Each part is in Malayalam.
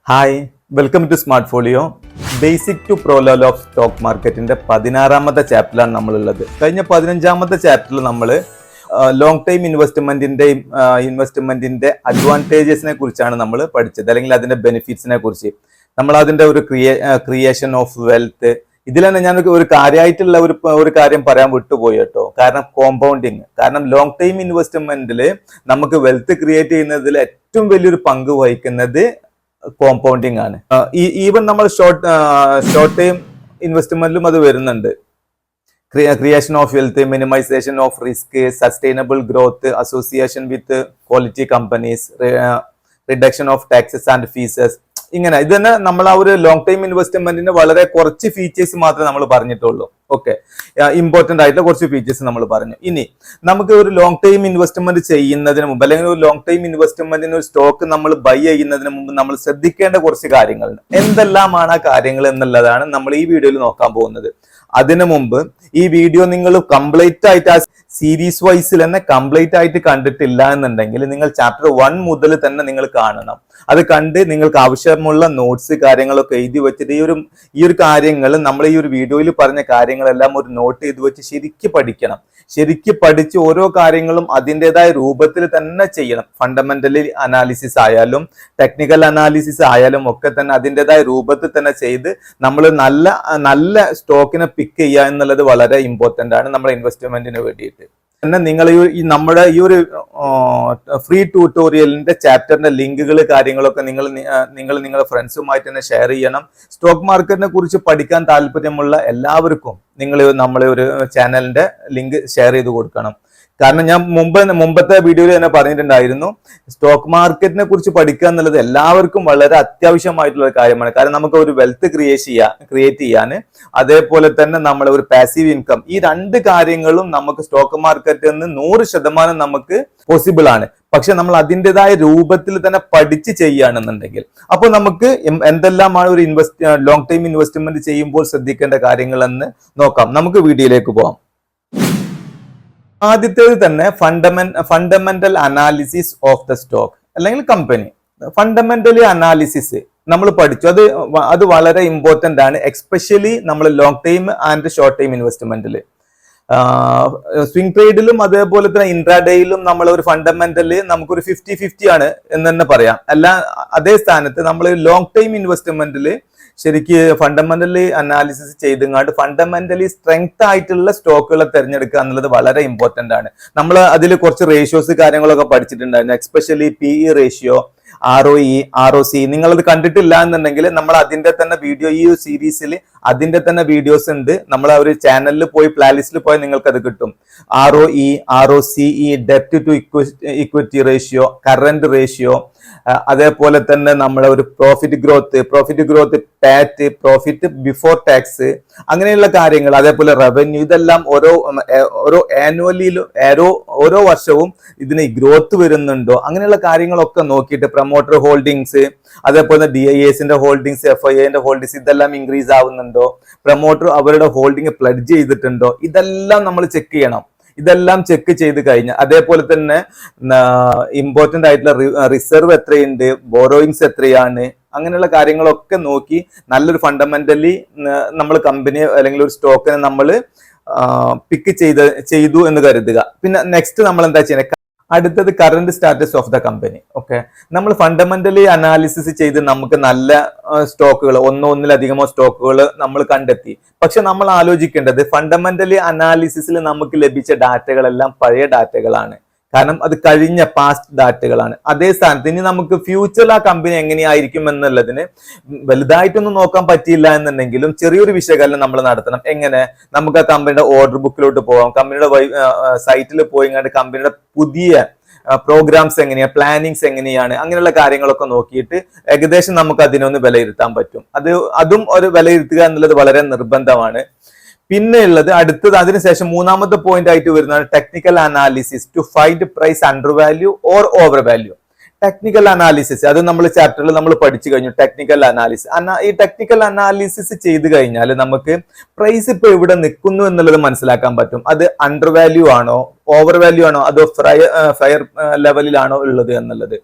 Hi welcome to smart folio. Basic to pro level of stock മാർക്കറ്റിന്റെ 16ാമത്തെ ചാപ്റ്ററിലാണ് നമ്മളുള്ളത്. കഴിഞ്ഞ 15ാമത്തെ ചാപ്റ്ററിൽ നമ്മൾ ലോങ് ടൈം ഇൻവെസ്റ്റ്മെന്റിന്റെ അഡ്വാൻറ്റേജസിനെ കുറിച്ചാണ് നമ്മൾ പഠിച്ചത്, അല്ലെങ്കിൽ അതിന്റെ ബെനിഫിറ്റ്സിനെ കുറിച്ച്. നമ്മൾ അതിന്റെ ഒരു ക്രിയേഷൻ ഓഫ് വെൽത്ത്, ഇതിൽ തന്നെ ഞാൻ ഒരു കാര്യമായിട്ടുള്ള ഒരു കാര്യം പറയാൻ വിട്ടുപോയി കേട്ടോ. കാരണം കോമ്പൗണ്ടിങ്, കാരണം ലോങ് ടൈം ഇൻവെസ്റ്റ്മെന്റിൽ നമുക്ക് വെൽത്ത് ക്രിയേറ്റ് ചെയ്യുന്നതിൽ ഏറ്റവും വലിയൊരു പങ്ക് വഹിക്കുന്നത് കോമ്പൗണ്ടിങ് ആണ്. ഈവൻ നമ്മൾ ഷോർട്ട് ടൈം ഇൻവെസ്റ്റ്മെന്റിലും അത് വരുന്നുണ്ട്. Creation of wealth, minimization of risk, sustainable growth, association with quality companies, reduction of taxes and fees. ഇങ്ങനെ ഇത് തന്നെ നമ്മൾ ആ ഒരു ലോങ് ടൈം ഇൻവെസ്റ്റ്മെന്റിന് വളരെ കുറച്ച് ഫീച്ചേഴ്സ് മാത്രമേ നമ്മൾ പറഞ്ഞിട്ടുള്ളൂ. ഓക്കെ, ഇമ്പോർട്ടന്റ് ആയിട്ടുള്ള കുറച്ച് ഫീച്ചേഴ്സ് നമ്മൾ പറഞ്ഞു. ഇനി നമുക്ക് ഒരു ലോങ് ടൈം ഇൻവെസ്റ്റ്മെന്റ് ചെയ്യുന്നതിന് മുമ്പ്, അല്ലെങ്കിൽ ഒരു ലോങ് ടൈം ഇൻവെസ്റ്റ്മെന്റിന് ഒരു സ്റ്റോക്ക് നമ്മൾ ബൈ ചെയ്യുന്നതിന് മുമ്പ് നമ്മൾ ശ്രദ്ധിക്കേണ്ട കുറച്ച് കാര്യങ്ങളുണ്ട്. എന്തെല്ലാമാണ് ആ കാര്യങ്ങൾ എന്നുള്ളതാണ് നമ്മൾ ഈ വീഡിയോയിൽ നോക്കാൻ പോകുന്നത്. അതിനു മുമ്പ് ഈ വീഡിയോ നിങ്ങൾ കംപ്ലീറ്റ് ആയിട്ട് ആ സീരീസ് വൈസിൽ തന്നെ കംപ്ലീറ്റ് ആയിട്ട് കണ്ടിട്ടില്ല എന്നുണ്ടെങ്കിൽ നിങ്ങൾ ചാപ്റ്റർ 1 മുതൽ തന്നെ നിങ്ങൾ കാണണം. അത് കണ്ട് നിങ്ങൾക്ക് ആവശ്യമുള്ള നോട്ട്സ് കാര്യങ്ങളൊക്കെ എഴുതി വെച്ചിട്ട് ഈ ഒരു കാര്യങ്ങൾ, നമ്മൾ ഈ ഒരു വീഡിയോയിൽ പറഞ്ഞ കാര്യങ്ങളെല്ലാം ഒരു നോട്ട് ചെയ്ത് വെച്ച് ശരിക്കും പഠിക്കണം. ശരിക്കും പഠിച്ച് ഓരോ കാര്യങ്ങളും അതിൻ്റെതായ രൂപത്തിൽ തന്നെ ചെയ്യണം. ഫണ്ടമെന്റലി അനാലിസിസ് ആയാലും ടെക്നിക്കൽ അനാലിസിസ് ആയാലും ഒക്കെ തന്നെ അതിൻ്റെതായ രൂപത്തിൽ തന്നെ ചെയ്ത് നമ്മൾ നല്ല സ്റ്റോക്കിനെ പിക്ക് ചെയ്യുക എന്നുള്ളത് വളരെ ഇമ്പോർട്ടൻ്റ് ആണ് നമ്മുടെ ഇൻവെസ്റ്റ്മെന്റിന് വേണ്ടിയിട്ട്. പിന്നെ നിങ്ങൾ നമ്മുടെ ഈ ഒരു ഫ്രീ ട്യൂട്ടോറിയലിന്റെ ചാപ്റ്ററിന്റെ ലിങ്കുകൾ കാര്യങ്ങളൊക്കെ നിങ്ങൾ നിങ്ങളുടെ ഫ്രണ്ട്സുമായിട്ട് തന്നെ ഷെയർ ചെയ്യണം. സ്റ്റോക്ക് മാർക്കറ്റിനെ കുറിച്ച് പഠിക്കാൻ താല്പര്യമുള്ള എല്ലാവർക്കും നിങ്ങൾ നമ്മളെ ഒരു ചാനലിന്റെ ലിങ്ക് ഷെയർ ചെയ്ത് കൊടുക്കണം. കാരണം ഞാൻ മുമ്പത്തെ വീഡിയോയിൽ തന്നെ പറഞ്ഞിട്ടുണ്ടായിരുന്നു, സ്റ്റോക്ക് മാർക്കറ്റിനെ കുറിച്ച് പഠിക്കുക എന്നുള്ളത് എല്ലാവർക്കും വളരെ അത്യാവശ്യമായിട്ടുള്ള ഒരു കാര്യമാണ്. കാരണം നമുക്ക് ഒരു വെൽത്ത് ക്രിയേറ്റ് ചെയ്യാൻ, അതേപോലെ തന്നെ നമ്മളെ ഒരു പാസീവ് ഇൻകം, ഈ രണ്ട് കാര്യങ്ങളും നമുക്ക് സ്റ്റോക്ക് മാർക്കറ്റിൽ നിന്ന് 100% നമുക്ക് പോസിബിൾ ആണ്. പക്ഷെ നമ്മൾ അതിൻ്റെതായ രൂപത്തിൽ തന്നെ പഠിച്ച് ചെയ്യുകയാണെന്നുണ്ടെങ്കിൽ, അപ്പോൾ നമുക്ക് എന്തെല്ലാമാണ് ഒരു ലോങ് ടൈം ഇൻവെസ്റ്റ്മെന്റ് ചെയ്യുമ്പോൾ ശ്രദ്ധിക്കേണ്ട കാര്യങ്ങളെന്ന് നോക്കാം. നമുക്ക് വീഡിയോയിലേക്ക് പോകാം. ആദ്യത്തേത് തന്നെ fundamental analysis of the stock അല്ലെങ്കിൽ കമ്പനി. ഫണ്ടമെന്റലി അനാലിസിസ് നമ്മൾ പഠിച്ചു, അത് വളരെ ഇമ്പോർട്ടന്റ് ആണ്, എക്സ്പെഷ്യലി നമ്മൾ long time and short time ഇൻവെസ്റ്റ്മെന്റിൽ. സ്വിംഗ് ട്രേഡിലും അതേപോലെ തന്നെ ഇൻട്രാഡേയിലും നമ്മൾ ഒരു ഫണ്ടമെന്റലി നമുക്കൊരു 50-50 ആണ് എന്ന് തന്നെ പറയാം. അതേ സ്ഥാനത്ത് നമ്മൾ ലോങ് ടൈം ഇൻവെസ്റ്റ്മെന്റിൽ ശരിക്ക് ഫണ്ടമെന്റലി അനാലിസിസ് ചെയ്തുകൊണ്ട് ഫണ്ടമെന്റലി സ്ട്രെങ്ത് ആയിട്ടുള്ള സ്റ്റോക്കുകളെ തിരഞ്ഞെടുക്കുക എന്നുള്ളത് വളരെ ഇമ്പോർട്ടന്റ് ആണ്. നമ്മൾ അതിൽ കുറച്ച് റേഷ്യോസ് കാര്യങ്ങളൊക്കെ പഠിച്ചിട്ടുണ്ടായിരുന്നു, especially PE ratio, ROE, ROC. നിങ്ങളത് കണ്ടിട്ടില്ല എന്നുണ്ടെങ്കിൽ നമ്മൾ അതിന്റെ തന്നെ വീഡിയോ, ഈ സീരീസിൽ അതിന്റെ തന്നെ വീഡിയോസ് ഉണ്ട്. നമ്മൾ ആ ഒരു ചാനലിൽ പോയി പ്ലേലിസ്റ്റിൽ പോയി നിങ്ങൾക്ക് അത് കിട്ടും. ROE, ROCE, ഡെപ്റ്റ് to equity ratio, current ratio, അതേപോലെ തന്നെ നമ്മുടെ ഒരു profit growth, PAT, profit before tax, അങ്ങനെയുള്ള കാര്യങ്ങൾ, അതേപോലെ റവന്യൂ, ഇതെല്ലാം ഓരോ ആനുവലിയിലും ഓരോ വർഷവും ഇതിന് ഗ്രോത്ത് വരുന്നുണ്ടോ, അങ്ങനെയുള്ള കാര്യങ്ങളൊക്കെ നോക്കിയിട്ട് പ്രൊമോട്ടർ ഹോൾഡിങ്സ്, അതേപോലെ DIAസിന്റെ ഹോൾഡിങ്സ്, FIAന്റെ ഹോൾഡിങ്സ്, ഇതെല്ലാം ഇൻക്രീസ് ആവുന്നുണ്ടോ, പ്രൊമോട്ടർ അവരുടെ ഹോൾഡിംഗ് പ്ലഡ്ജ് ചെയ്തിട്ടുണ്ടോ, ഇതെല്ലാം നമ്മൾ ചെക്ക് ചെയ്യണം. ഇതെല്ലാം ചെക്ക് ചെയ്ത് കഴിഞ്ഞാൽ, അതേപോലെ തന്നെ ഇമ്പോർട്ടന്റ് ആയിട്ടുള്ള റിസർവ് എത്രയുണ്ട്, ബോറോയിങ്സ് എത്രയാണ്, അങ്ങനെയുള്ള കാര്യങ്ങളൊക്കെ നോക്കി നല്ലൊരു ഫണ്ടമെന്റലി നമ്മൾ കമ്പനി അല്ലെങ്കിൽ ഒരു സ്റ്റോക്കിനെ നമ്മൾ പിക്ക് ചെയ്തു എന്ന് കരുതുക. പിന്നെ നെക്സ്റ്റ് നമ്മൾ എന്താ ചെയ്യുന്നത്, അടുത്തത് current status of the company. Okay, നമ്മൾ ഫണ്ടമെന്റലി അനാലിസിസ് ചെയ്ത് നമുക്ക് നല്ല സ്റ്റോക്കുകൾ, ഒന്നിലധികമോ സ്റ്റോക്കുകൾ നമ്മൾ കണ്ടെത്തി. പക്ഷെ നമ്മൾ ആലോചിക്കേണ്ടത്, ഫണ്ടമെന്റലി അനാലിസിസിൽ നമുക്ക് ലഭിച്ച ഡാറ്റകളെല്ലാം പഴയ ഡാറ്റകളാണ്. കാരണം അത് കഴിഞ്ഞ പാസ്റ്റ് ഡാറ്റകളാണ്. അതേ സ്ഥാനത്ത് ഇനി നമുക്ക് ഫ്യൂച്ചറിൽ ആ കമ്പനി എങ്ങനെയായിരിക്കും എന്നുള്ളതിന് വലുതായിട്ടൊന്നും നോക്കാൻ പറ്റിയില്ല എന്നുണ്ടെങ്കിലും ചെറിയൊരു വിശകലനം നമ്മൾ നടത്തണം. എങ്ങനെ? നമുക്ക് ആ കമ്പനിയുടെ ഓർഡർ ബുക്കിലോട്ട് പോകാം, കമ്പനിയുടെ സൈറ്റിൽ പോയി കമ്പനിയുടെ പുതിയ പ്രോഗ്രാംസ് എങ്ങനെയാണ്, പ്ലാനിങ്സ് എങ്ങനെയാണ്, അങ്ങനെയുള്ള കാര്യങ്ങളൊക്കെ നോക്കിയിട്ട് ഏകദേശം നമുക്ക് അതിനൊന്ന് വിലയിരുത്താൻ പറ്റും. അതും ഒരു വിലയിരുത്തുക എന്നുള്ളത് വളരെ നിർബന്ധമാണ്. പിന്നെ ഉള്ളത് അടുത്തത്, അതിനുശേഷം മൂന്നാമത്തെ പോയിന്റ് ആയിട്ട് വരുന്നതാണ് technical analysis to find price under value or over value. Technical analysis അത് നമ്മൾ ചാപ്റ്ററിൽ നമ്മൾ പഠിച്ചു കഴിഞ്ഞു. ടെക്നിക്കൽ അനാലിസിസ് ഈ ടെക്നിക്കൽ അനാലിസിസ് ചെയ്ത് കഴിഞ്ഞാൽ നമുക്ക് പ്രൈസ് ഇപ്പൊ എവിടെ നിൽക്കുന്നു എന്നുള്ളത് മനസ്സിലാക്കാൻ പറ്റും. അത് അണ്ടർ വാല്യൂ ആണോ, ഓവർ വാല്യൂ ആണോ, അതോ ഫയർ ലെവലിലാണോ ഉള്ളത് എന്നുള്ളത്.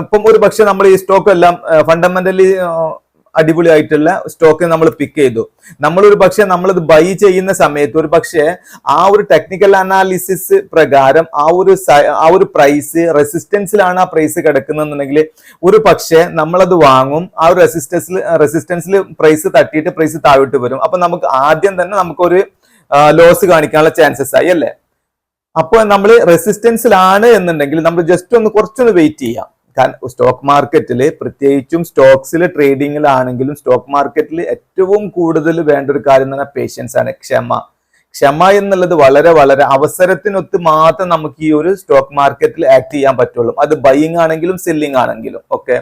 ഇപ്പം ഒരു പക്ഷെ നമ്മൾ ഈ സ്റ്റോക്ക് എല്ലാം ഫണ്ടമെന്റലി അടിപൊളിയായിട്ടുള്ള സ്റ്റോക്ക് നമ്മൾ പിക്ക് ചെയ്തു. നമ്മളൊരു പക്ഷെ നമ്മളത് ബൈ ചെയ്യുന്ന സമയത്ത് ഒരു പക്ഷേ ആ ഒരു ടെക്നിക്കൽ അനാലിസിസ് പ്രകാരം ആ ഒരു റെസിസ്റ്റൻസിലാണ് ആ പ്രൈസ് കിടക്കുന്നുണ്ടെങ്കിൽ ഒരു പക്ഷേ നമ്മളത് വാങ്ങും. ആ ഒരു റെസിസ്റ്റൻസിൽ പ്രൈസ് തട്ടിയിട്ട് പ്രൈസ് താഴോട്ട് വരും. അപ്പൊ നമുക്ക് ആദ്യം തന്നെ നമുക്കൊരു ലോസ് കാണിക്കാനുള്ള ചാൻസസ് ആയി അല്ലേ. അപ്പോൾ നമ്മൾ റെസിസ്റ്റൻസിലാണ് എന്നുണ്ടെങ്കിൽ നമ്മൾ ജസ്റ്റ് കുറച്ചൊന്ന് വെയിറ്റ് ചെയ്യാം. കാരണം സ്റ്റോക്ക് മാർക്കറ്റിൽ പ്രത്യേകിച്ചും സ്റ്റോക്സിൽ ട്രേഡിങ്ങിലാണെങ്കിലും സ്റ്റോക്ക് മാർക്കറ്റിൽ ഏറ്റവും കൂടുതൽ വേണ്ട ഒരു കാര്യം എന്ന് പറഞ്ഞാൽ പേഷ്യൻസ് ആണ്, ക്ഷമ എന്നുള്ളത് വളരെ വളരെ അവസരത്തിനൊത്ത് മാത്രം നമുക്ക് ഈ ഒരു സ്റ്റോക്ക് മാർക്കറ്റിൽ ആക്ട് ചെയ്യാൻ പറ്റുള്ളൂ. അത് ബൈയിങ് ആണെങ്കിലും സെല്ലിംഗ് ആണെങ്കിലും ഒക്കെ.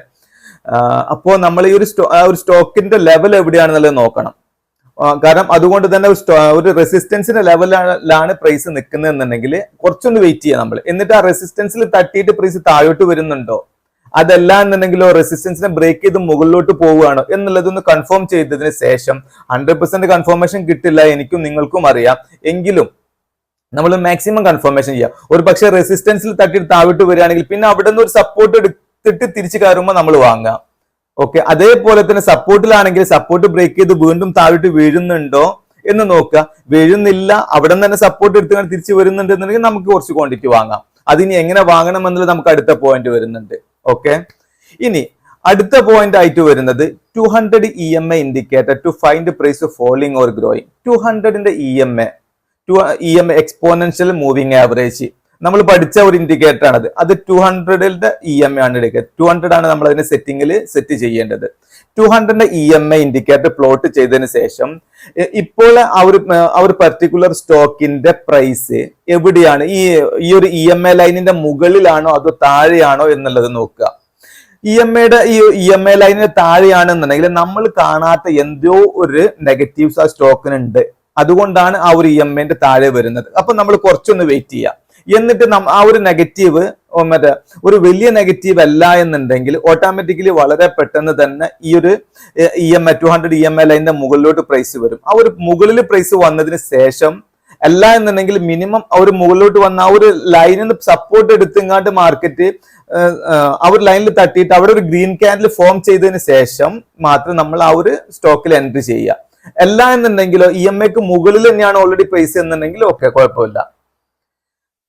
അപ്പോൾ നമ്മൾ ഈ ഒരു സ്റ്റോക്കിന്റെ ലെവൽ എവിടെയാണെന്നുള്ളത് നോക്കണം. കാരണം അതുകൊണ്ട് തന്നെ ഒരു റെസിസ്റ്റൻസിന്റെ ലെവലിലാണ് പ്രൈസ് നിൽക്കുന്നത് എന്നുണ്ടെങ്കിൽ കുറച്ചൊന്ന് വെയിറ്റ് ചെയ്യാം നമ്മൾ. എന്നിട്ട് ആ റെസിസ്റ്റൻസിൽ തട്ടിയിട്ട് പ്രൈസ് താഴോട്ട് വരുന്നുണ്ടോ, അതല്ല എന്നുണ്ടെങ്കിലോ റെസിസ്റ്റൻസിനെ ബ്രേക്ക് ചെയ്ത് മുകളിലോട്ട് പോവുകയാണോ എന്നുള്ളതൊന്ന് കൺഫേം ചെയ്തതിന് ശേഷം 100% കൺഫർമേഷൻ കിട്ടില്ല, എനിക്കും നിങ്ങൾക്കും അറിയാം. എങ്കിലും നമ്മൾ മാക്സിമം കൺഫർമേഷൻ ചെയ്യാം. ഒരു പക്ഷേ റെസിസ്റ്റൻസിൽ തട്ടിയിട്ട് താഴോട്ട് വരികയാണെങ്കിൽ പിന്നെ അവിടെ നിന്ന് ഒരു സപ്പോർട്ട് എടുത്തിട്ട് തിരിച്ചു കയറുമ്പോൾ നമ്മൾ വാങ്ങാം. ഓക്കെ, അതേപോലെ തന്നെ സപ്പോർട്ടിലാണെങ്കിൽ സപ്പോർട്ട് ബ്രേക്ക് ചെയ്ത് വീണ്ടും താഴോട്ട് വീഴുന്നുണ്ടോ എന്ന് നോക്കുക. വീഴുന്നില്ല, അവിടെ നിന്ന് തന്നെ സപ്പോർട്ട് എടുത്തുകൊണ്ട് തിരിച്ചു വരുന്നുണ്ട് എന്നുണ്ടെങ്കിൽ നമുക്ക് കുറച്ച് ക്വാണ്ടിറ്റി വാങ്ങാം. അതിനി എങ്ങനെ വാങ്ങണം എന്നുള്ളത് നമുക്ക് അടുത്ത പോയിന്റ് വരുന്നുണ്ട്. ഓക്കെ, ഇനി അടുത്ത പോയിന്റ് ആയിട്ട് വരുന്നത് 200 EMA indicator to find price falling or growing. 200ന്റെ EMA എക്സ്പോണൻഷ്യൽ മൂവിങ് ആവറേജ് നമ്മൾ പഠിച്ച ഒരു ഇൻഡിക്കേറ്റർ ആണത്. അത് 200ന്റെ EMA ആണ് എടുക്കുക. 200 ആണ് നമ്മൾ അതിന്റെ സെറ്റിംഗിൽ സെറ്റ് ചെയ്യേണ്ടത്. 200ന്റെ EMA ഇൻഡിക്കേറ്റർ പ്ലോട്ട് ചെയ്തതിന് ശേഷം ഇപ്പോൾ ആ ഒരു പർട്ടിക്കുലർ സ്റ്റോക്കിന്റെ പ്രൈസ് എവിടെയാണ്, ഈ ഒരു EMA ലൈനിന്റെ മുകളിലാണോ അതോ താഴെയാണോ എന്നുള്ളത് നോക്കുക. EMA ലൈനിന് താഴെയാണെന്നുണ്ടെങ്കിൽ നമ്മൾ കാണാത്ത എന്തോ ഒരു നെഗറ്റീവ്സ് ആ സ്റ്റോക്കിനുണ്ട്. അതുകൊണ്ടാണ് ആ ഒരു EMAന്റെ താഴെ വരുന്നത്. അപ്പൊ നമ്മൾ കുറച്ചൊന്ന് വെയിറ്റ് ചെയ്യാം. എന്നിട്ട് ആ ഒരു നെഗറ്റീവ് ഒരു വലിയ നെഗറ്റീവ് അല്ല എന്നുണ്ടെങ്കിൽ ഓട്ടോമാറ്റിക്കലി വളരെ പെട്ടെന്ന് തന്നെ ഈ ഒരു 200 EMA ലൈനിന്റെ മുകളിലോട്ട് പ്രൈസ് വരും. ആ ഒരു മുകളിൽ പ്രൈസ് വന്നതിന് ശേഷം അല്ല എന്നുണ്ടെങ്കിൽ മിനിമം ആ ഒരു മുകളിലോട്ട് വന്ന ആ ഒരു ലൈനിൽ നിന്ന് സപ്പോർട്ട് എടുത്തിങ്ങാണ്ട് മാർക്കറ്റ് ആ ഒരു ലൈനിൽ തട്ടിയിട്ട് അവിടെ ഒരു ഗ്രീൻ ക്യാൻഡിൽ ഫോം ചെയ്തതിന് ശേഷം മാത്രം നമ്മൾ ആ ഒരു സ്റ്റോക്കിൽ എൻട്രി ചെയ്യുക. അല്ല എന്നുണ്ടെങ്കിലോ EMAക്ക് മുകളിൽ തന്നെയാണ് ഓൾറെഡി പ്രൈസ് എന്നുണ്ടെങ്കിൽ ഓക്കെ, കുഴപ്പമില്ല.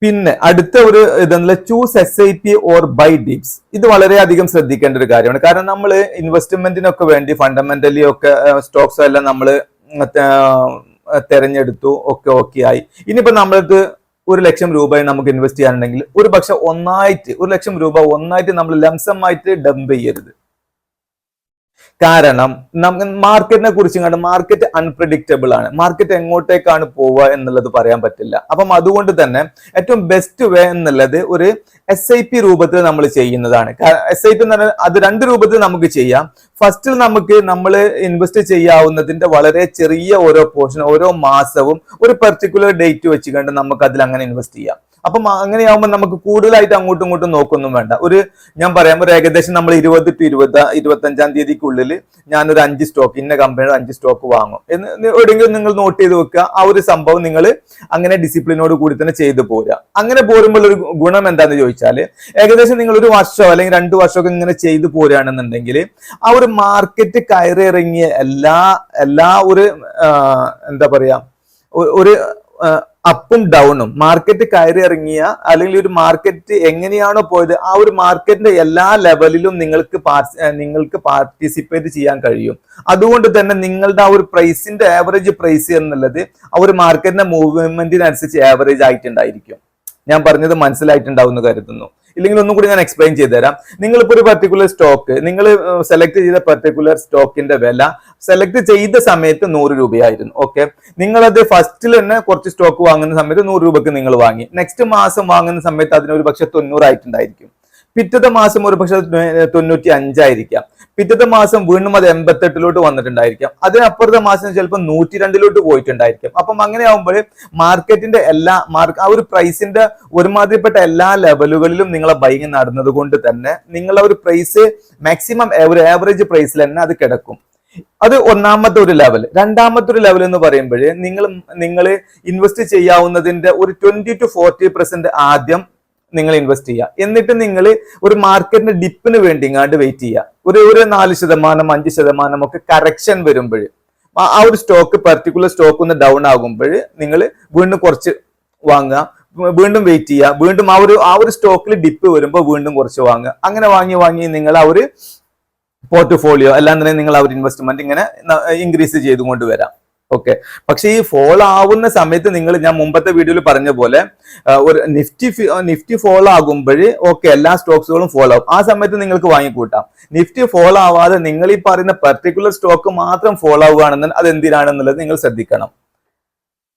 പിന്നെ അടുത്ത ഒരു ഇതെന്നുള്ള choose SIP or buy dips. ഇത് വളരെയധികം ശ്രദ്ധിക്കേണ്ട ഒരു കാര്യമാണ്. കാരണം നമ്മൾ ഇൻവെസ്റ്റ്മെന്റിനൊക്കെ വേണ്ടി ഫണ്ടമെന്റലി ഒക്കെ സ്റ്റോക്സ് എല്ലാം നമ്മൾ തെരഞ്ഞെടുത്തു, ഓക്കെ ആയി. ഇനിയിപ്പോ നമ്മൾക്ക് 1 ലക്ഷം രൂപ നമുക്ക് ഇൻവെസ്റ്റ് ചെയ്യാനുണ്ടെങ്കിൽ ഒരു പക്ഷെ 1 ലക്ഷം രൂപ ഒന്നായിട്ട് നമ്മൾ ലംസമായിട്ട് ഡംപ് ചെയ്യരുത്. കാരണം മാർക്കറ്റിനെ കുറിച്ച് കണ്ട് മാർക്കറ്റ് അൺപ്രഡിക്റ്റബിൾ ആണ്. മാർക്കറ്റ് എങ്ങോട്ടേക്കാണ് പോവുക എന്നുള്ളത് പറയാൻ പറ്റില്ല. അപ്പം അതുകൊണ്ട് തന്നെ ഏറ്റവും ബെസ്റ്റ് വേ എന്നുള്ളത് ഒരു SIP രൂപത്തിൽ നമ്മൾ ചെയ്യുന്നതാണ്. SIP എന്ന് പറഞ്ഞാൽ അത് 2 രൂപത്തിൽ നമുക്ക് ചെയ്യാം. ഫസ്റ്റിൽ നമ്മൾ ഇൻവെസ്റ്റ് ചെയ്യാവുന്നതിന്റെ വളരെ ചെറിയ ഓരോ പോർഷൻ ഓരോ മാസവും ഒരു പെർട്ടിക്കുലർ ഡേറ്റ് വെച്ചുകൊണ്ട് നമുക്ക് അതിൽ അങ്ങനെ ഇൻവെസ്റ്റ് ചെയ്യാം. അപ്പം അങ്ങനെയാവുമ്പോൾ നമുക്ക് കൂടുതലായിട്ട് അങ്ങോട്ടും ഇങ്ങോട്ടും നോക്കൊന്നും വേണ്ട. ഞാൻ പറയാം, ഒരു ഏകദേശം നമ്മൾ 20 to 25 തീയതിക്കുള്ളിൽ ഞാനൊരു 5 സ്റ്റോക്ക് ഇന്ന കമ്പനിയുടെ 5 സ്റ്റോക്ക് വാങ്ങും എന്ന് എവിടെയെങ്കിലും നിങ്ങൾ നോട്ട് ചെയ്ത് വെക്കുക. ആ ഒരു സംഭവം നിങ്ങൾ അങ്ങനെ ഡിസിപ്ലിനോട് കൂടി തന്നെ ചെയ്തു പോരുക. അങ്ങനെ പോരുമ്പോൾ ഒരു ഗുണം എന്താണെന്ന് ചോദിച്ചാൽ ഏകദേശം നിങ്ങൾ 1 വർഷമോ അല്ലെങ്കിൽ 2 വർഷമൊക്കെ ഇങ്ങനെ ചെയ്തു പോരുകയാണെന്നുണ്ടെങ്കിൽ ആ ഒരു മാർക്കറ്റ് കയറി ഇറങ്ങിയ എല്ലാ ഒരു എന്താ പറയാ ഒരു അപ്പും ഡൗണും മാർക്കറ്റ് കയറി ഇറങ്ങിയ അല്ലെങ്കിൽ ഒരു മാർക്കറ്റ് എങ്ങനെയാണോ പോയത് ആ ഒരു മാർക്കറ്റിന്റെ എല്ലാ ലെവലിലും നിങ്ങൾക്ക് പാർട്ടിസിപ്പേറ്റ് ചെയ്യാൻ കഴിയും. അതുകൊണ്ട് തന്നെ നിങ്ങളുടെ ആ ഒരു പ്രൈസിന്റെ ആവറേജ് പ്രൈസ് എന്നുള്ളത് ആ ഒരു മാർക്കറ്റിന്റെ മൂവ്മെന്റിനനുസരിച്ച് ആവറേജ് ആയിട്ടുണ്ടായിരിക്കും. ഞാൻ പറഞ്ഞത് മനസ്സിലായിട്ടുണ്ടാവും എന്ന് കരുതുന്നു. ഇല്ലെങ്കിൽ ഒന്നും കൂടി ഞാൻ എക്സ്പ്ലെയിൻ ചെയ്തുതരാം. നിങ്ങളിപ്പോ ഒരു പർട്ടിക്കുലർ സ്റ്റോക്ക് നിങ്ങൾ സെലക്ട് ചെയ്ത പർട്ടിക്കുലർ സ്റ്റോക്കിന്റെ വില സെലക്ട് ചെയ്ത സമയത്ത് 100 രൂപയായിരുന്നു. ഓക്കെ, നിങ്ങളത് ഫസ്റ്റിൽ തന്നെ കുറച്ച് സ്റ്റോക്ക് വാങ്ങുന്ന സമയത്ത് 100 രൂപക്ക് നിങ്ങൾ വാങ്ങി. നെക്സ്റ്റ് മാസം വാങ്ങുന്ന സമയത്ത് അതിനൊരു പക്ഷെ 90 ആയിട്ടുണ്ടായിരിക്കും. പിറ്റത്തെ മാസം ഒരു പക്ഷെ 95 പിറ്റത്തെ മാസം വീണ്ടും അത് 88 വന്നിട്ടുണ്ടായിരിക്കാം. അതിനപ്പുറത്തെ മാസം ചിലപ്പോൾ 102 പോയിട്ടുണ്ടായിരിക്കും. അപ്പം അങ്ങനെ ആകുമ്പോൾ മാർക്കറ്റിന്റെ ആ ഒരു പ്രൈസിന്റെ ഒരുമാതിരിപ്പെട്ട എല്ലാ ലെവലുകളിലും നിങ്ങളെ ബൈങ് നടന്നത് കൊണ്ട് തന്നെ നിങ്ങളെ ഒരു പ്രൈസ് മാക്സിമം ഒരു ആവറേജ് പ്രൈസിൽ തന്നെ അത് കിടക്കും. അത് ഒന്നാമത്തെ ഒരു ലെവൽ. രണ്ടാമത്തെ ഒരു ലെവൽ എന്ന് പറയുമ്പോൾ നിങ്ങൾ ഇൻവെസ്റ്റ് ചെയ്യാവുന്നതിന്റെ ഒരു 20 to 40% ആദ്യം നിങ്ങൾ ഇൻവെസ്റ്റ് ചെയ്യുക. എന്നിട്ട് നിങ്ങൾ ഒരു മാർക്കറ്റിന്റെ ഡിപ്പിന് വേണ്ടി ഇങ്ങാണ്ട് വെയിറ്റ് ചെയ്യുക. ഒരു 4%, 5% ഒക്കെ കറക്ഷൻ വരുമ്പോൾ ആ ഒരു പർട്ടിക്കുലർ സ്റ്റോക്ക് ഒന്ന് ഡൗൺ ആകുമ്പോൾ നിങ്ങൾ വീണ്ടും കുറച്ച് വാങ്ങുക, വീണ്ടും വെയിറ്റ് ചെയ്യുക, വീണ്ടും ആ ഒരു സ്റ്റോക്കിൽ ഡിപ്പ് വരുമ്പോൾ വീണ്ടും കുറച്ച് വാങ്ങുക. അങ്ങനെ വാങ്ങി നിങ്ങൾ ആ ഒരു പോർട്ട്ഫോളിയോ അല്ലാതെ നിങ്ങൾ ആ ഒരു ഇൻവെസ്റ്റ്മെന്റ് ഇങ്ങനെ ഇൻക്രീസ് ചെയ്തുകൊണ്ട് വരാം. ഓക്കെ. പക്ഷെ ഈ ഫോൾ ആവുന്ന സമയത്ത് ഞാൻ മുമ്പത്തെ വീഡിയോയിൽ പറഞ്ഞ പോലെ ഒരു നിഫ്റ്റി ഫോൾ ആകുമ്പോൾ ഓക്കെ എല്ലാ സ്റ്റോക്സുകളും ഫോൾ ആവും. ആ സമയത്ത് നിങ്ങൾക്ക് വാങ്ങിക്കൂട്ടാം. നിഫ്റ്റി ഫോൾ ആവാതെ നിങ്ങൾ ഈ പറയുന്ന പർട്ടിക്കുലർ സ്റ്റോക്ക് മാത്രം ഫോൾ ആവുകയാണെന്ന് അത് എന്തിനാണെന്നുള്ളത് നിങ്ങൾ ശ്രദ്ധിക്കണം.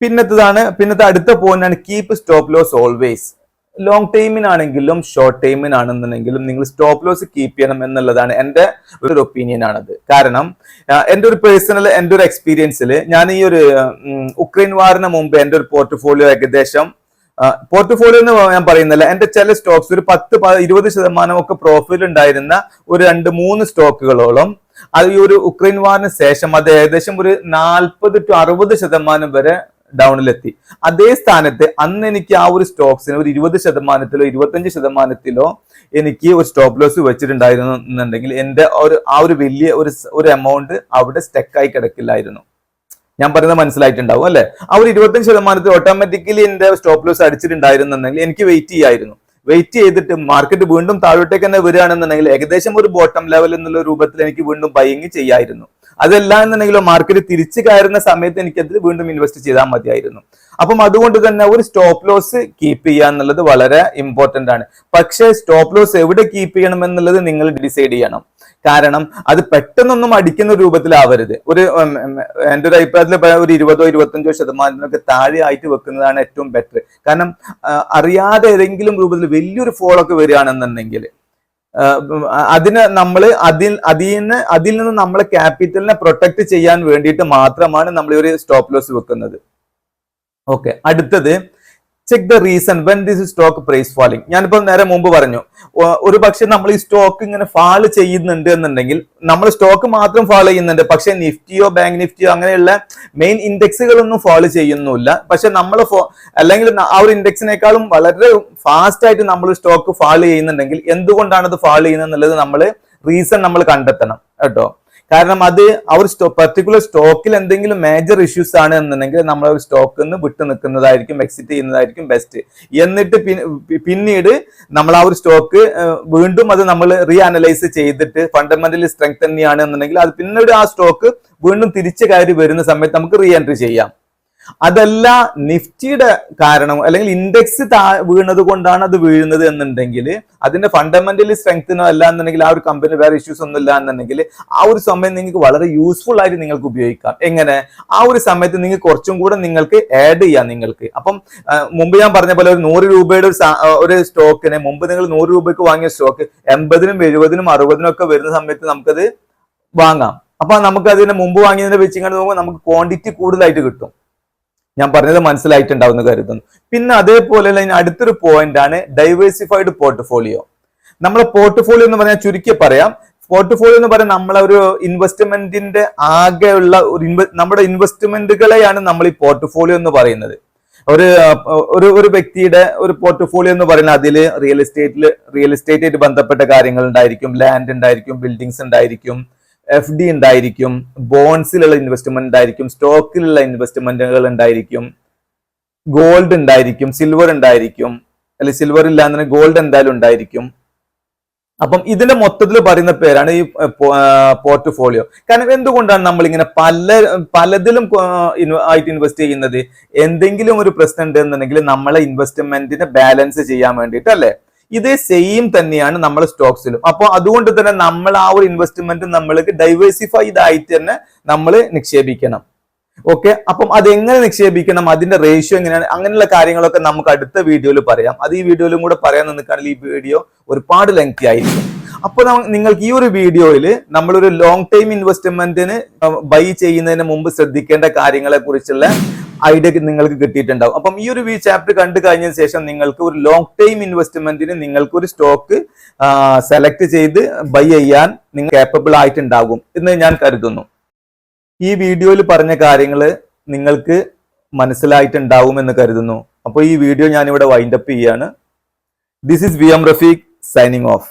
പിന്നത്തെ അടുത്ത പോയിന്റാണ് keep stop loss always. Long ടൈമിനാണെങ്കിലും ഷോർട്ട് ടൈമിനാണെന്നുണ്ടെങ്കിലും നിങ്ങൾ സ്റ്റോപ്പ് ലോസ് കീപ്പ് ചെയ്യണം എന്നുള്ളതാണ് എൻ്റെ ഒരു ഒപ്പീനിയൻ ആണത്. കാരണം എൻ്റെ ഒരു എക്സ്പീരിയൻസിൽ ഞാൻ ഈ ഒരു ഉക്രൈൻ വാറിന് മുമ്പ് എൻ്റെ ഒരു പോർട്ട്ഫോളിയോ ഏകദേശം പോർട്ട്ഫോളിയോ എന്ന് ഞാൻ പറയുന്നില്ല, എൻ്റെ ചില സ്റ്റോക്സ് ഒരു 10-20% ഒക്കെ പ്രോഫിറ്റ് ഉണ്ടായിരുന്ന ഒരു 2-3 സ്റ്റോക്കുകളോളം അത് ഈ ഒരു ഉക്രൈൻ വാറിന് ശേഷം അത് ഏകദേശം ഒരു 40 to 60% വരെ ഡൗണിലെത്തി. അതേ സ്ഥാനത്ത് അന്ന് എനിക്ക് ആ ഒരു സ്റ്റോക്സിന് ഒരു 20%-ലോ 25%-ലോ എനിക്ക് ഒരു സ്റ്റോപ്പ് ലോസ് വെച്ചിട്ടുണ്ടായിരുന്നു എന്നുണ്ടെങ്കിൽ എൻ്റെ ആ ഒരു വലിയ ഒരു എമൗണ്ട് അവിടെ സ്റ്റക്കായി കിടക്കില്ലായിരുന്നു. ഞാൻ പറയുന്നത് മനസ്സിലായിട്ടുണ്ടാവും അല്ലെ? ആ ഒരു 25% ഓട്ടോമാറ്റിക്കലി എന്റെ സ്റ്റോപ്പ് ലോസ് അടിച്ചിട്ടുണ്ടായിരുന്നുണ്ടെങ്കിൽ എനിക്ക് വെയിറ്റ് ചെയ്തിട്ട് മാർക്കറ്റ് വീണ്ടും താഴോട്ടേക്ക് തന്നെ വരികയാണെന്നുണ്ടെങ്കിൽ ഏകദേശം ഒരു ബോട്ടം ലെവൽ എന്നുള്ള രൂപത്തിൽ എനിക്ക് വീണ്ടും ബൈയിങ് ചെയ്യായിരുന്നു. അതല്ല എന്നുണ്ടെങ്കിലോ മാർക്കറ്റ് തിരിച്ചു കയറുന്ന സമയത്ത് എനിക്കതിൽ വീണ്ടും ഇൻവെസ്റ്റ് ചെയ്താൽ മതിയായിരുന്നു. അപ്പം അതുകൊണ്ട് തന്നെ ഒരു സ്റ്റോപ്പ് ലോസ് കീപ്പ് ചെയ്യുക എന്നുള്ളത് വളരെ ഇമ്പോർട്ടന്റ് ആണ്. പക്ഷേ സ്റ്റോപ്പ് ലോസ് എവിടെ കീപ്പ് ചെയ്യണം എന്നുള്ളത് നിങ്ങൾ ഡിസൈഡ് ചെയ്യണം. കാരണം അത് പെട്ടെന്നൊന്നും അടിക്കുന്ന രൂപത്തിലാവരുത്. എൻ്റെ ഒരു അഭിപ്രായത്തിൽ ഒരു 20-25% താഴെ ആയിട്ട് വെക്കുന്നതാണ് ഏറ്റവും ബെറ്റർ. കാരണം അറിയാതെ ഏതെങ്കിലും രൂപത്തിൽ വലിയൊരു ഫോളൊക്കെ വരികയാണെന്നുണ്ടെങ്കിൽ അതിൽ നിന്ന് നമ്മളെ ക്യാപിറ്റലിനെ പ്രൊട്ടക്ട് ചെയ്യാൻ വേണ്ടിയിട്ട് മാത്രമാണ് നമ്മൾ ഈ ഒരു സ്റ്റോപ്പ് ലോസ് വെക്കുന്നത്. ഓക്കെ. അടുത്തത് check the reason when this stock price falling. ഞാനിപ്പോ നേരെ മുമ്പ് പറഞ്ഞു, ഒരു പക്ഷെ നമ്മൾ ഈ സ്റ്റോക്ക് ഇങ്ങനെ ഫാൾ ചെയ്യുന്നുണ്ട് എന്നുണ്ടെങ്കിൽ നമ്മൾ സ്റ്റോക്ക് മാത്രം ഫാൾ ചെയ്യുന്നുണ്ട്, പക്ഷെ നിഫ്റ്റിയോ ബാങ്ക് നിഫ്റ്റിയോ അങ്ങനെയുള്ള മെയിൻ ഇൻഡെക്സുകളൊന്നും ഫാൾ ചെയ്യുന്നില്ല. പക്ഷെ നമ്മൾ അല്ലെങ്കിൽ ആ ഒരു ഇൻഡെക്സിനേക്കാളും വളരെ ഫാസ്റ്റ് ആയിട്ട് നമ്മൾ സ്റ്റോക്ക് ഫാൾ ചെയ്യുന്നുണ്ടെങ്കിൽ എന്തുകൊണ്ടാണ് അത് ഫാൾ ചെയ്യുന്നത് എന്നുള്ളത് റീസൺ നമ്മൾ കണ്ടെത്തണം കേട്ടോ. കാരണം അത് ആ ഒരു പർട്ടിക്കുലർ സ്റ്റോക്കിൽ എന്തെങ്കിലും മേജർ ഇഷ്യൂസ് ആണ് എന്നുണ്ടെങ്കിൽ നമ്മൾ ഒരു സ്റ്റോക്കിൽ നിന്ന് വിട്ടു നിൽക്കുന്നതായിരിക്കും, എക്സിറ്റ് ചെയ്യുന്നതായിരിക്കും ബെസ്റ്റ്. എന്നിട്ട് പിന്നീട് നമ്മൾ ആ ഒരു സ്റ്റോക്ക് വീണ്ടും അത് നമ്മൾ അനലൈസ് ചെയ്തിട്ട് ഫണ്ടമെന്റലി സ്ട്രെങ്ത് തന്നെയാണ് എന്നുണ്ടെങ്കിൽ അത് പിന്നീട് ആ സ്റ്റോക്ക് വീണ്ടും തിരിച്ചു കയറി വരുന്ന സമയത്ത് നമുക്ക് എൻട്രി ചെയ്യാം. അതല്ല നിഫ്റ്റിയുടെ കാരണം അല്ലെങ്കിൽ ഇൻഡെക്സ് വീണത് കൊണ്ടാണ് അത് വീഴുന്നത് എന്നുണ്ടെങ്കിൽ അതിന്റെ ഫണ്ടമെന്റലി സ്ട്രെങ്ത്തിനോ അല്ല എന്നുണ്ടെങ്കിൽ ആ ഒരു കമ്പനി വേറെ ഇഷ്യൂസ് ഒന്നും ഇല്ല എന്നുണ്ടെങ്കിൽ ആ ഒരു സമയം നിങ്ങൾക്ക് വളരെ യൂസ്ഫുൾ ആയിട്ട് നിങ്ങൾക്ക് ഉപയോഗിക്കാം. എങ്ങനെ? ആ ഒരു സമയത്ത് നിങ്ങൾക്ക് കുറച്ചും കൂടെ നിങ്ങൾക്ക് ആഡ് ചെയ്യാം നിങ്ങൾക്ക്. അപ്പം മുമ്പ് ഞാൻ പറഞ്ഞ പോലെ ഒരു 100 രൂപയുടെ ഒരു സ്റ്റോക്കിനെ മുമ്പ് നിങ്ങൾ 100 രൂപയ്ക്ക് വാങ്ങിയ സ്റ്റോക്ക് 80-നും 70-നും 60-നും ഒക്കെ വരുന്ന സമയത്ത് നമുക്കത് വാങ്ങാം. അപ്പൊ നമുക്ക് അതിന് മുമ്പ് വാങ്ങിയതിനെ വെച്ചിങ്ങനെ നോക്കുമ്പോൾ നമുക്ക് ക്വാണ്ടിറ്റി കൂടുതലായിട്ട് കിട്ടും. ഞാൻ പറഞ്ഞത് മനസ്സിലായിട്ടുണ്ടാവുന്ന കരുതുന്നു. പിന്നെ അതേപോലെ അടുത്തൊരു പോയിന്റ് ആണ് ഡൈവേഴ്സിഫൈഡ് പോർട്ട്ഫോളിയോ. നമ്മളെ പോർട്ട്ഫോളിയോ എന്ന് പറഞ്ഞാൽ ചുരുക്കി പറയാം, പോർട്ട്ഫോളിയോ എന്ന് പറയാൻ നമ്മളെ ഒരു ഇൻവെസ്റ്റ്മെന്റിന്റെ ആകെയുള്ള നമ്മുടെ ഇൻവെസ്റ്റ്മെന്റുകളെയാണ് നമ്മൾ ഈ പോർട്ട്ഫോളിയോ എന്ന് പറയുന്നത്. ഒരു വ്യക്തിയുടെ ഒരു പോർട്ട്ഫോളിയോ എന്ന് പറയുന്നത് അതിൽ റിയൽ എസ്റ്റേറ്റായിട്ട് ബന്ധപ്പെട്ട കാര്യങ്ങൾ ഉണ്ടായിരിക്കും, ലാൻഡ് ഉണ്ടായിരിക്കും, ബിൽഡിങ്സ് ഉണ്ടായിരിക്കും, FD ഉണ്ടായിരിക്കും, ബോൺസിലുള്ള ഇൻവെസ്റ്റ്മെന്റ് ഉണ്ടായിരിക്കും, സ്റ്റോക്കിലുള്ള ഇൻവെസ്റ്റ്മെന്റുകൾ ഉണ്ടായിരിക്കും, ഗോൾഡ് ഉണ്ടായിരിക്കും, സിൽവർ ഉണ്ടായിരിക്കും, അല്ലെങ്കിൽ സിൽവർ ഇല്ലാന്ന് ഗോൾഡ് എന്തായാലും ഉണ്ടായിരിക്കും. അപ്പം ഇതിന്റെ മൊത്തത്തിൽ പറയുന്ന പേരാണ് ഈ പോർട്ട്ഫോളിയോ. കാരണം എന്തുകൊണ്ടാണ് നമ്മൾ ഇങ്ങനെ പലതിലും ആയിട്ട് ഇൻവെസ്റ്റ് ചെയ്യുന്നത്? എന്തെങ്കിലും ഒരു പ്രശ്നം ഉണ്ടെന്നുണ്ടെങ്കിൽ നമ്മളെ ഇൻവെസ്റ്റ്മെന്റിനെ ബാലൻസ് ചെയ്യാൻ വേണ്ടിയിട്ട് അല്ലെ? ഇതേ സെയിം തന്നെയാണ് നമ്മൾ സ്റ്റോക്സിലും. അപ്പോൾ അതുകൊണ്ട് തന്നെ നമ്മൾ ആ ഒരു ഇൻവെസ്റ്റ്മെന്റ് നമ്മൾക്ക് ഡൈവേഴ്സിഫൈഡ് ആയിട്ട് തന്നെ നമ്മൾ നിക്ഷേപിക്കണം. ഓക്കെ, അപ്പം അത് എങ്ങനെ നിക്ഷേപിക്കണം, അതിന്റെ റേഷ്യോ എങ്ങനെയാണ്, അങ്ങനെയുള്ള കാര്യങ്ങളൊക്കെ നമുക്ക് അടുത്ത വീഡിയോയിൽ പറയാം. അത് ഈ വീഡിയോയിലും കൂടെ പറയാൻ നിൽക്കുകയാണെങ്കിൽ ഈ വീഡിയോ ഒരുപാട് ലെങ്തി ആയിരിക്കും. അപ്പോൾ നിങ്ങൾക്ക് ഈ ഒരു വീഡിയോയിൽ നമ്മളൊരു ലോങ് ടൈം ഇൻവെസ്റ്റ്മെന്റിന് ബൈ ചെയ്യുന്നതിന് മുമ്പ് ശ്രദ്ധിക്കേണ്ട കാര്യങ്ങളെ കുറിച്ചുള്ള ഐഡിയ നിങ്ങൾക്ക് കിട്ടിയിട്ടുണ്ടാവും. അപ്പം ഈ ഒരു ചാപ്റ്റർ കണ്ടു കഴിഞ്ഞതിന് ശേഷം നിങ്ങൾക്ക് ഒരു ലോങ് ടൈം ഇൻവെസ്റ്റ്മെന്റിന് നിങ്ങൾക്ക് ഒരു സ്റ്റോക്ക് സെലക്ട് ചെയ്ത് ബൈ ചെയ്യാൻ നിങ്ങൾ കേപ്പബിൾ ആയിട്ടുണ്ടാകും എന്ന് ഞാൻ കരുതുന്നു. ഈ വീഡിയോയിൽ പറഞ്ഞ കാര്യങ്ങൾ നിങ്ങൾക്ക് മനസ്സിലായിട്ടുണ്ടാവും എന്ന് കരുതുന്നു. അപ്പോൾ ഈ വീഡിയോ ഞാനിവിടെ വൈൻഡപ്പ് ചെയ്യാണ്. This is VM Rafiq signing off.